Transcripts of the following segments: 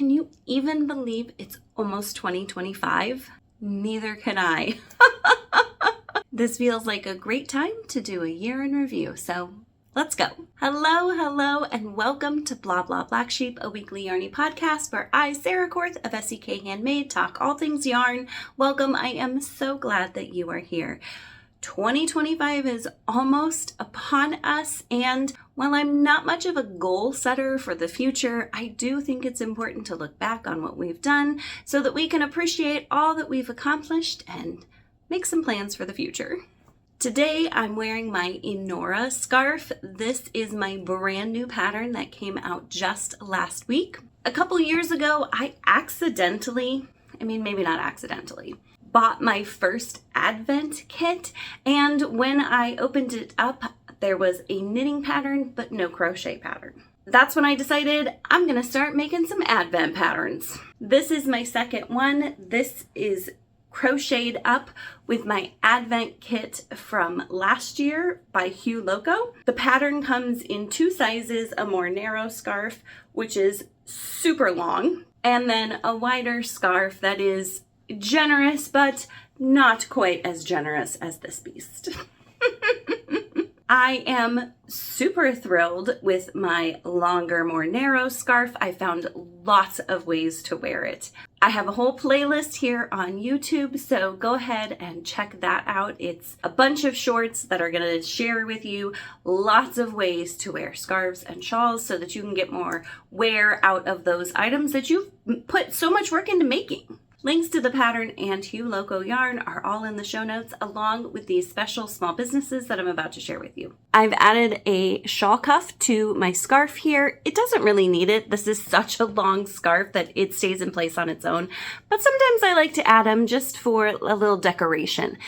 Can you even believe it's almost 2025? Neither can I. This feels like a great time to do a year in review, so let's go. Hello, and welcome to Bla Bla Black Sheep, a weekly yarny podcast where I, Sarah Korth of SEK Handmade, talk all things yarn. Welcome, I am so glad that you are here. 2025 is almost upon us, and while I'm not much of a goal setter for the future, I do think it's important to look back on what we've done so that we can appreciate all that we've accomplished and make some plans for the future. Today I'm wearing my Enora scarf. This is my brand new pattern that came out just last week. A couple years ago, I maybe not accidentally, bought my first Advent kit, and when I opened it up, there was a knitting pattern, but no crochet pattern. That's when I decided I'm gonna start making some Advent patterns. This is my second one. This is crocheted up with my Advent kit from last year by Hue Loco. The pattern comes in two sizes, a more narrow scarf, which is super long, and then a wider scarf that is generous, but not quite as generous as this beast. I am super thrilled with my longer, more narrow scarf. I found lots of ways to wear it. I have a whole playlist here on YouTube, so go ahead and check that out. It's a bunch of shorts that are gonna share with you lots of ways to wear scarves and shawls so that you can get more wear out of those items that you've put so much work into making. Links to the pattern and Hue Loco yarn are all in the show notes, along with these special small businesses that I'm about to share with you. I've added a shawl cuff to my scarf here. It doesn't really need it. This is such a long scarf that it stays in place on its own, but sometimes I like to add them just for a little decoration.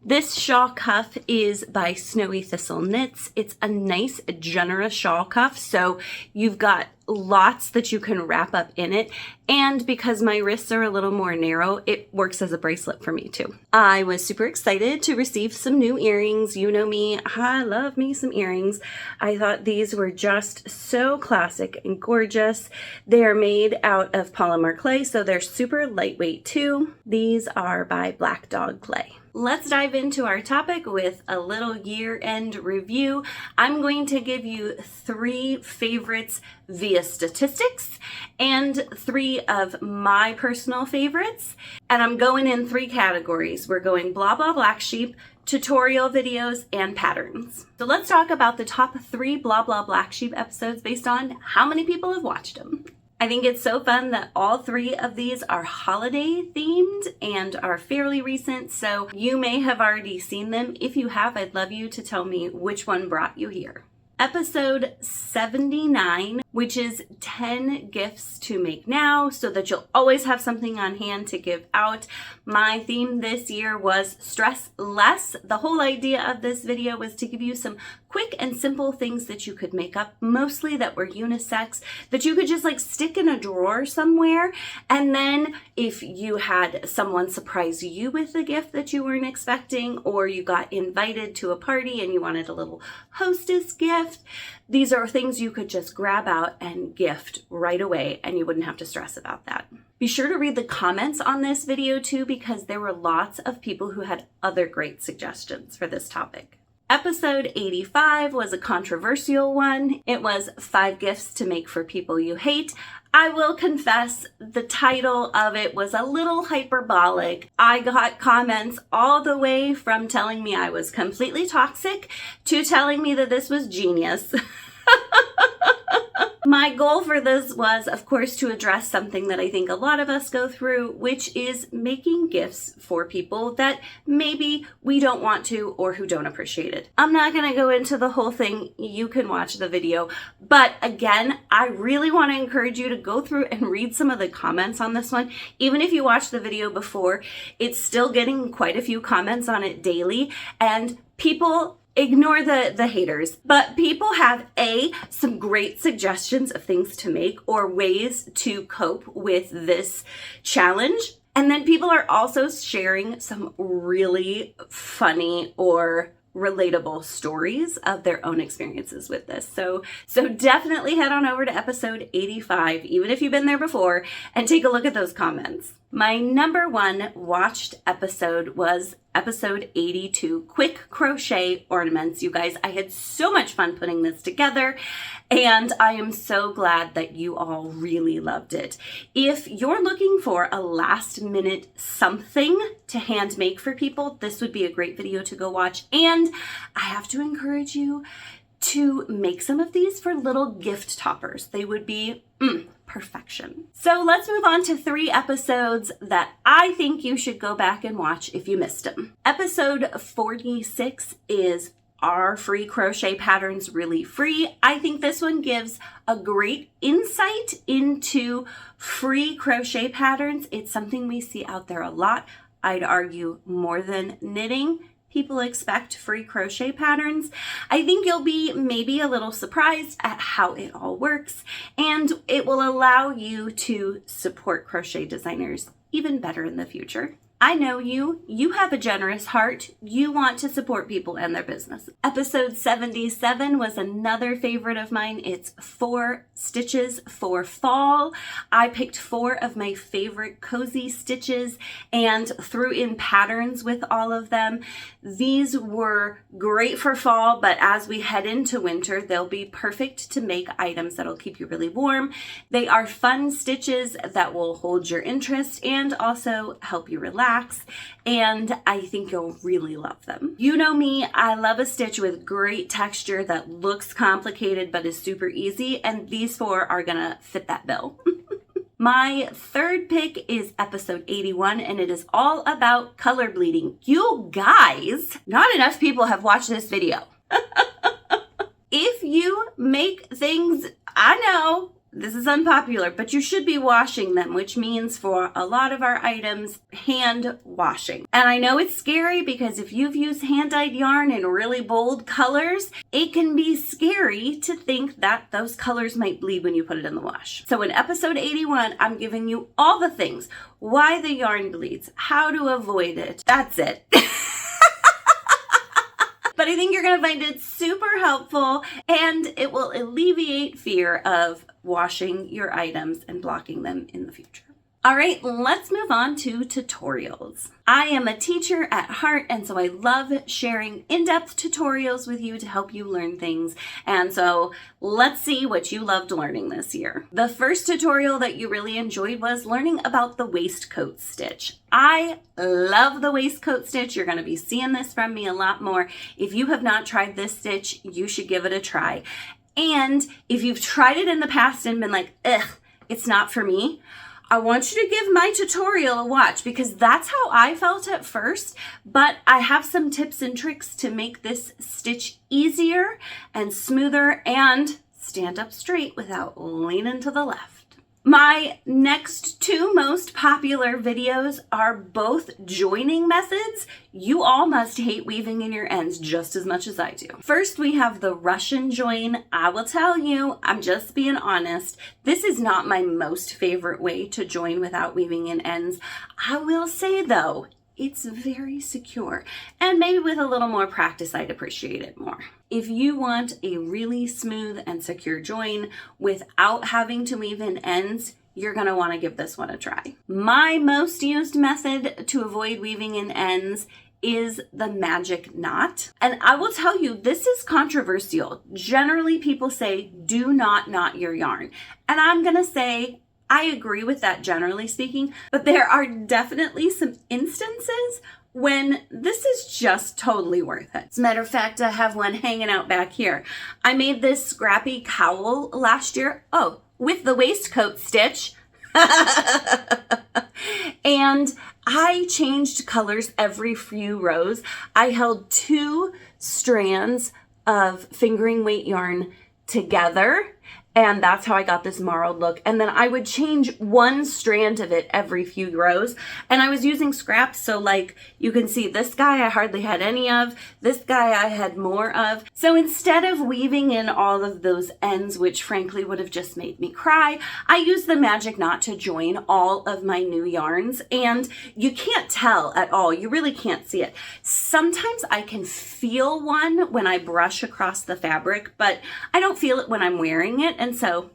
This shawl cuff is by Snowy Thistle Knits. It's a nice, generous shawl cuff, so you've got lots that you can wrap up in it, and because my wrists are a little more narrow, it works as a bracelet for me too. I was super excited to receive some new earrings. You know me, I love me some earrings. I thought these were just so classic and gorgeous. They are made out of polymer clay, so they're super lightweight too. These are by Black Dog Clay. Let's dive into our topic with a little year-end review. I'm going to give you 3 favorites via statistics and 3 of my personal favorites. And I'm going in 3 categories. We're going Bla Bla Black Sheep, tutorial videos, and patterns. So let's talk about the top 3 Bla Bla Black Sheep episodes based on how many people have watched them. I think it's so fun that all 3 of these are holiday themed and are fairly recent, so you may have already seen them. If you have, I'd love you to tell me which one brought you here. Episode 79, which is 10 gifts to make now so that you'll always have something on hand to give out. My theme this year was stress less. The whole idea of this video was to give you some quick and simple things that you could make up, mostly that were unisex, that you could just like stick in a drawer somewhere. And then if you had someone surprise you with a gift that you weren't expecting, or you got invited to a party and you wanted a little hostess gift, these are things you could just grab out and gift right away, and you wouldn't have to stress about that. Be sure to read the comments on this video too, because there were lots of people who had other great suggestions for this topic. Episode 85 was a controversial one. It was 5 gifts to make for people you hate. I will confess, the title of it was a little hyperbolic. I got comments all the way from telling me I was completely toxic to telling me that this was genius. My goal for this was, of course, to address something that I think a lot of us go through, which is making gifts for people that maybe we don't want to or who don't appreciate it. I'm not going to go into the whole thing. You can watch the video. But again, I really want to encourage you to go through and read some of the comments on this one. Even if you watched the video before, it's still getting quite a few comments on it daily, and people ignore the haters, but people have some great suggestions of things to make or ways to cope with this challenge. And then people are also sharing some really funny or relatable stories of their own experiences with this. So definitely head on over to episode 85, even if you've been there before, and take a look at those comments. My number one watched episode was episode 82, Quick Crochet Ornaments. You guys, I had so much fun putting this together, and I am so glad that you all really loved it. If you're looking for a last minute something to hand make for people, this would be a great video to go watch. And I have to encourage you to make some of these for little gift toppers. They would be perfection. So let's move on to 3 episodes that I think you should go back and watch if you missed them. Episode 46 is Are Free Crochet Patterns Really Free? I think this one gives a great insight into free crochet patterns. It's something we see out there a lot. I'd argue more than knitting. People expect free crochet patterns. I think you'll be maybe a little surprised at how it all works, and it will allow you to support crochet designers even better in the future. I know you have a generous heart. You want to support people and their business. Episode 77 was another favorite of mine. It's 4 stitches for fall. I picked 4 of my favorite cozy stitches and threw in patterns with all of them. These were great for fall, but as we head into winter, they'll be perfect to make items that'll keep you really warm. They are fun stitches that will hold your interest and also help you relax. And I think you'll really love them. You know me, I love a stitch with great texture that looks complicated but is super easy, and these 4 are gonna fit that bill. My third pick is episode 81, and it is all about color bleeding. You guys, not enough people have watched this video. If you make things, I know, this is unpopular, but you should be washing them, which means for a lot of our items, hand washing. And I know it's scary because if you've used hand-dyed yarn in really bold colors, it can be scary to think that those colors might bleed when you put it in the wash. So in episode 81, I'm giving you all the things, why the yarn bleeds, how to avoid it. That's it. But I think you're going to find it super helpful, and it will alleviate fear of washing your items and blocking them in the future. All right, let's move on to tutorials. I am a teacher at heart, and so I love sharing in-depth tutorials with you to help you learn things. And so let's see what you loved learning this year. The first tutorial that you really enjoyed was learning about the waistcoat stitch. I love the waistcoat stitch. You're going to be seeing this from me a lot more. If you have not tried this stitch, you should give it a try. And if you've tried it in the past and been like, ugh, it's not for me, I want you to give my tutorial a watch because that's how I felt at first, but I have some tips and tricks to make this stitch easier and smoother and stand up straight without leaning to the left. My next 2 most popular videos are both joining methods. You all must hate weaving in your ends just as much as I do. First, we have the Russian join. I will tell you, I'm just being honest, this is not my most favorite way to join without weaving in ends. I will say though, it's very secure, and maybe with a little more practice, I'd appreciate it more. If you want a really smooth and secure join without having to weave in ends, you're going to want to give this one a try. My most used method to avoid weaving in ends is the magic knot. And I will tell you, this is controversial. Generally, people say, do not knot your yarn. And I'm going to say, I agree with that generally speaking, but there are definitely some instances when this is just totally worth it. As a matter of fact, I have one hanging out back here. I made this scrappy cowl last year. Oh, with the waistcoat stitch. And I changed colors every few rows. I held 2 strands of fingering weight yarn together And that's how I got this marled look. And then I would change one strand of it every few rows. And I was using scraps. So like you can see this guy I hardly had any of. This guy I had more of. So instead of weaving in all of those ends, which frankly would have just made me cry, I used the magic knot to join all of my new yarns. And you can't tell at all. You really can't see it. Sometimes I can feel one when I brush across the fabric, but I don't feel it when I'm wearing it. And so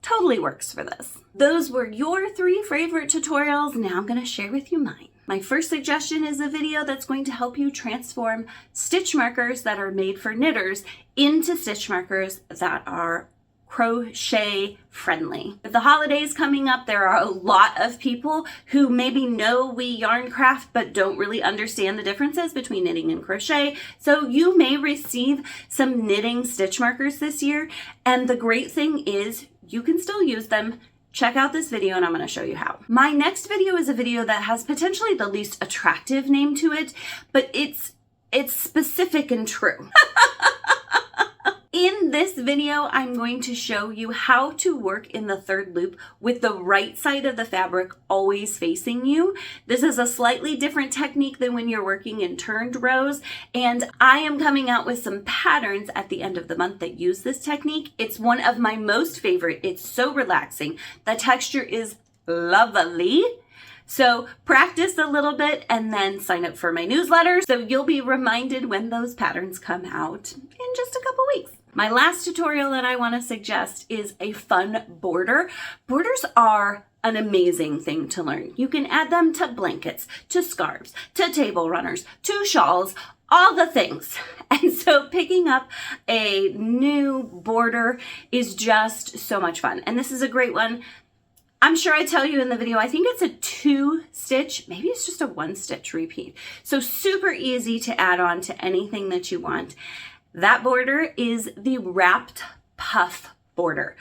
totally works for this. Those were your 3 favorite tutorials. Now I'm going to share with you mine. My first suggestion is a video that's going to help you transform stitch markers that are made for knitters into stitch markers that are crochet friendly. With the holidays coming up, there are a lot of people who maybe know we yarn craft but don't really understand the differences between knitting and crochet. So you may receive some knitting stitch markers this year, and the great thing is you can still use them. Check out this video and I'm going to show you how. My next video is a video that has potentially the least attractive name to it, but it's specific and true. In this video, I'm going to show you how to work in the third loop with the right side of the fabric always facing you. This is a slightly different technique than when you're working in turned rows, and I am coming out with some patterns at the end of the month that use this technique. It's one of my most favorite. It's so relaxing. The texture is lovely. So practice a little bit and then sign up for my newsletter so you'll be reminded when those patterns come out in just a couple weeks. My last tutorial that I want to suggest is a fun border. Borders are an amazing thing to learn. You can add them to blankets, to scarves, to table runners, to shawls, all the things. And so picking up a new border is just so much fun. And this is a great one. I'm sure I tell you in the video, I think it's a 2-stitch, maybe it's just a 1-stitch repeat. So super easy to add on to anything that you want. That border is the wrapped puff border.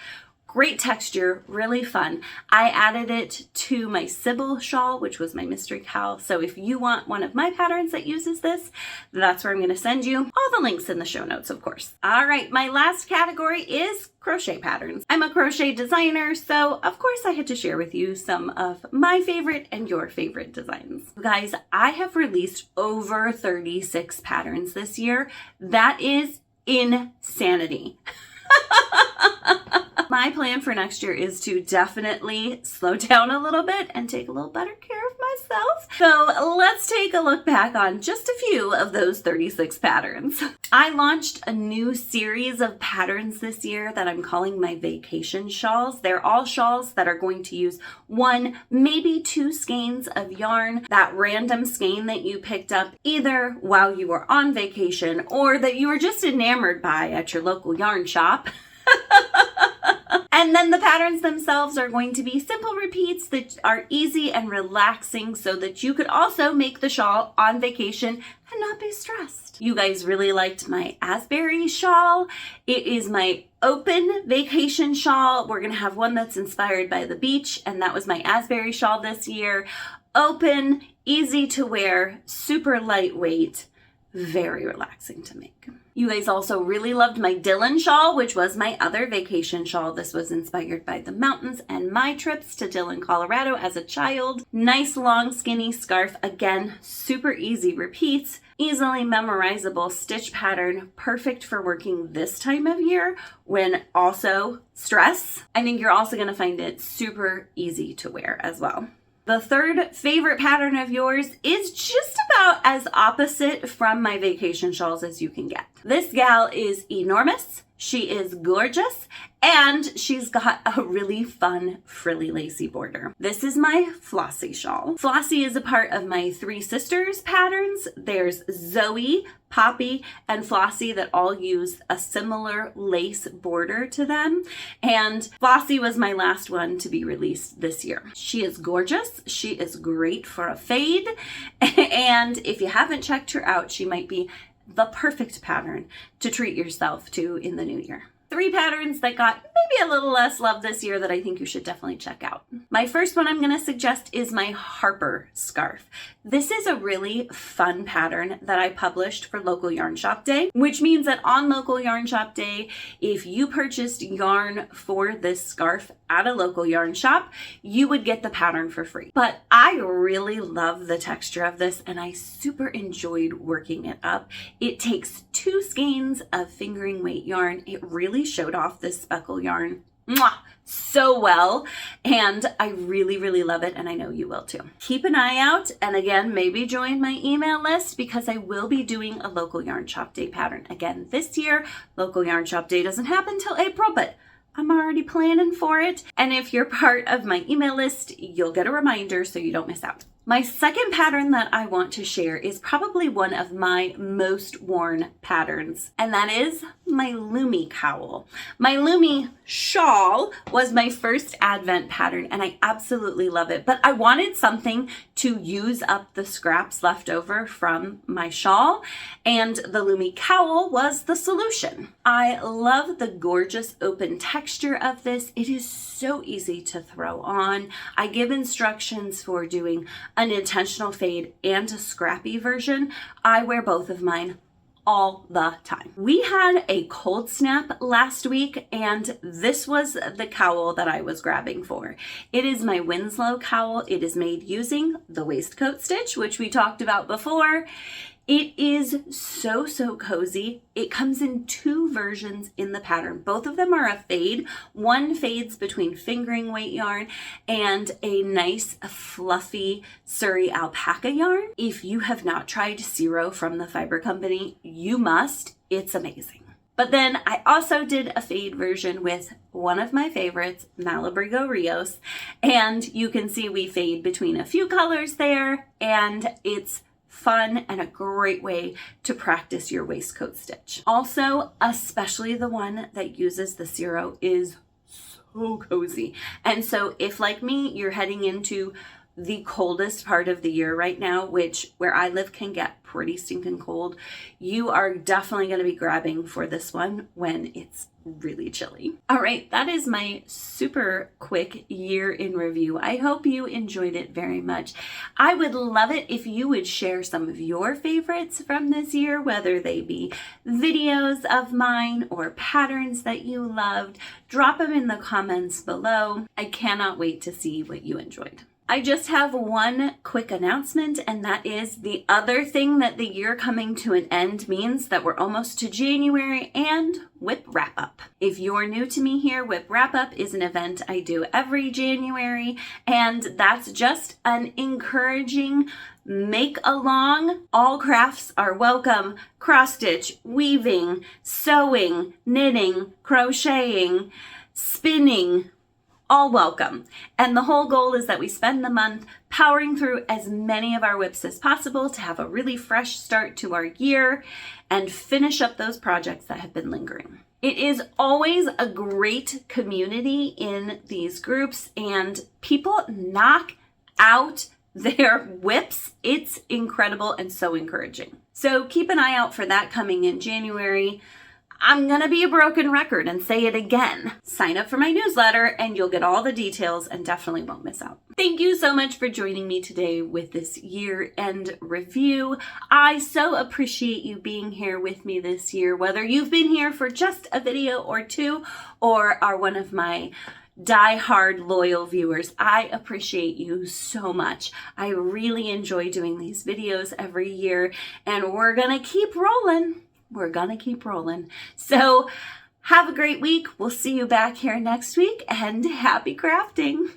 Great texture, really fun. I added it to my Sybil shawl, which was my mystery cowl. So if you want one of my patterns that uses this, that's where I'm going to send you. All the links in the show notes, of course. All right, my last category is crochet patterns. I'm a crochet designer, so of course I had to share with you some of my favorite and your favorite designs. Guys, I have released over 36 patterns this year. That is insanity. My plan for next year is to definitely slow down a little bit and take a little better care of myself. So let's take a look back on just a few of those 36 patterns. I launched a new series of patterns this year that I'm calling my vacation shawls. They're all shawls that are going to use 1, maybe 2 skeins of yarn, that random skein that you picked up either while you were on vacation or that you were just enamored by at your local yarn shop. And then the patterns themselves are going to be simple repeats that are easy and relaxing so that you could also make the shawl on vacation and not be stressed. You guys really liked my Asbury shawl. It is my open vacation shawl. We're going to have one that's inspired by the beach, and that was my Asbury shawl this year. Open, easy to wear, super lightweight, very relaxing to make. You guys also really loved my Dylan shawl, which was my other vacation shawl. This was inspired by the mountains and my trips to Dillon, Colorado as a child. Nice long skinny scarf. Again, super easy repeats, easily memorizable stitch pattern, perfect for working this time of year when also stress. I think you're also going to find it super easy to wear as well. The third favorite pattern of yours is just about as opposite from my vacation shawls as you can get. This gal is enormous, she is gorgeous, and she's got a really fun frilly lacy border. This is my Flossie shawl. Flossie is a part of my 3 sisters patterns. There's Zoe, Poppy, and Flossie that all use a similar lace border to them. And Flossie was my last one to be released this year. She is gorgeous. She is great for a fade. And if you haven't checked her out, she might be the perfect pattern to treat yourself to in the new year. 3 patterns that got maybe a little less love this year that I think you should definitely check out. My first one I'm going to suggest is my Harper scarf. This is a really fun pattern that I published for Local Yarn Shop Day, which means that on Local Yarn Shop Day, if you purchased yarn for this scarf at a local yarn shop, you would get the pattern for free. But I really love the texture of this and I super enjoyed working it up. It takes 2 skeins of fingering weight yarn. It really showed off this speckle yarn so well, and I really love it, and I know you will too. Keep an eye out, and again, maybe join my email list because I will be doing a Local Yarn Shop Day pattern again this year. Local Yarn Shop Day doesn't happen till April, but I'm already planning for it. And if you're part of my email list, you'll get a reminder so you don't miss out. My second pattern that I want to share is probably one of my most worn patterns, and that is my Lumi cowl. My Lumi shawl was my first Advent pattern, and I absolutely love it, but I wanted something to use up the scraps left over from my shawl, and the Lumi cowl was the solution. I love the gorgeous open texture of this. It is so easy to throw on. I give instructions for doing an intentional fade and a scrappy version. I wear both of mine all the time. We had a cold snap last week, and this was the cowl that I was grabbing for. It is my Winslow cowl. It is made using the waistcoat stitch, which we talked about before. It is so cozy. It comes in 2 versions in the pattern. Both of them are a fade. One fades between fingering weight yarn and a nice fluffy Surrey alpaca yarn. If you have not tried Ciro from the Fiber Company, you must. It's amazing. But then I also did a fade version with one of my favorites, Malabrigo Rios, and you can see we fade between a few colors there, and it's fun and a great way to practice your waistcoat stitch. Also, especially the one that uses the Ciro is so cozy. And so if, like me, you're heading into the coldest part of the year right now, which where I live can get pretty stinking cold, you are definitely going to be grabbing for this one when it's really chilly. All right, that is my super quick year in review. I hope you enjoyed it very much. I would love it if you would share some of your favorites from this year, whether they be videos of mine or patterns that you loved. Drop them in the comments below. I cannot wait to see what you enjoyed. I just have one quick announcement, and that is the other thing that the year coming to an end means that we're almost to January and Whip Wrap Up. If you're new to me here, Whip Wrap Up is an event I do every January, and that's just an encouraging make along. All crafts are welcome. Cross stitch, weaving, sewing, knitting, crocheting, spinning, all welcome. And the whole goal is that we spend the month powering through as many of our whips as possible to have a really fresh start to our year and finish up those projects that have been lingering. It is always a great community in these groups, and people knock out their whips. It's incredible and so encouraging. So keep an eye out for that coming in January. I'm gonna be a broken record and say it again. Sign up for my newsletter and you'll get all the details and definitely won't miss out. Thank you so much for joining me today with this year-end review. I so appreciate you being here with me this year, whether you've been here for just a video or 2 or are one of my die-hard loyal viewers. I appreciate you so much. I really enjoy doing these videos every year, and we're gonna keep rolling. We're gonna keep rolling. So have a great week. We'll see you back here next week, and happy crafting.